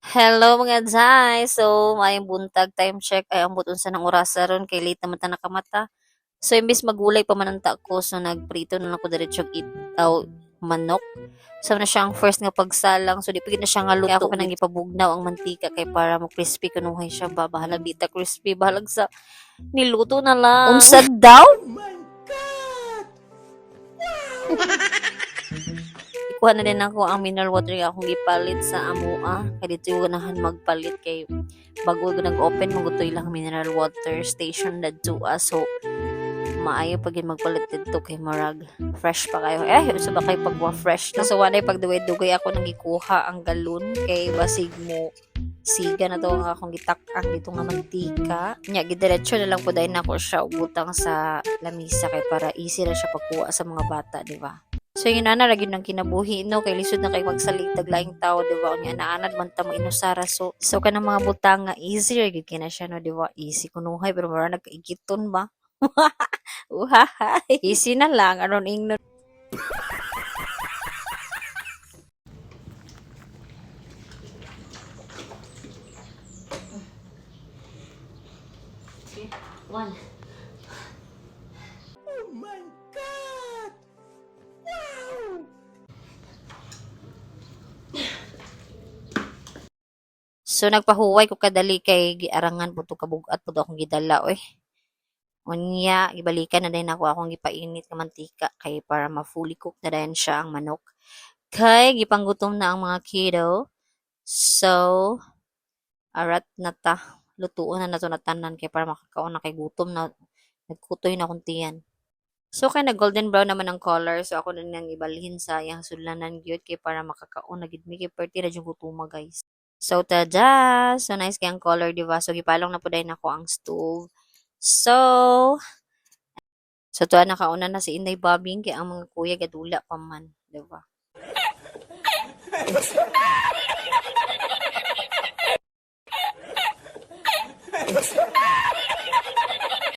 Hello mga Jai! So, mayong buntag time check ay ambot unsa ng orasa ron kay late naman ta nakamata. So, imbis magulay pa mananta ko so nagprito na ako diretso itaw manok. So, na siyang first nga pagsalang. So, di pa gid na siya nga luto. Ako pa nang ipabugnaw ang mantika kay para mo crispy kunuhay siya ba. Bahalag dita crispy. Bahalag sa niluto na lang. Unsa daw? Kuha na din ako ang mineral water nga akong gipalit sa amua. Kaya dito yung ganahan magpalit kay bago ko nag-open magutoy lang mineral water station na dua. So, maayo pag magpalit dito kay marag fresh pa kayo. Usa ba kay pag fresh na. So, wanay pag dugay ako nang gikuha ang galon kay basig mo siga na to ang akong gitak-ang dito nga mantika. Nya gidiretso na lang po dahil na ako siya ubutang sa lamisa kay para easy ra siya pagkuha sa mga bata, di ba? So yung nana lagi nang kinabuhi no kay lisod na kay magsalig taglaing tao di ba unya naanad man ta mo inusara so kanang mga butang nga easy ra gid kina siya no di ba easy kunuhay pero mara nagkaigiton ba. Uhahay easy na lang aron ingnon. One. Oh my God! Wow! So nagpahuway ko kadali kay giarangan po to kabugat po to akong gidala oy. Unya gibalikan na din ako akong gipainit nga mantika kay para ma-fully cook na din siya ang manok. Kay gipanggutom na ang mga kiddo. So arat na ta. Lutuon na nato na tanan kay para makakaon na kay gutom na nagkutoy na akong tiyan. So kay na golden brown naman ang color so ako na nang ibalhin sa iyang sudlanan gyud kay para makakaon na gid mi kay perti na jud gutuma guys. So tada! So nice kay ang color diba? So gipalong na po dahil ako ang stove. So tuwa nakauna na si Inday Bobing kay ang mga kuya gadula pa man, diba?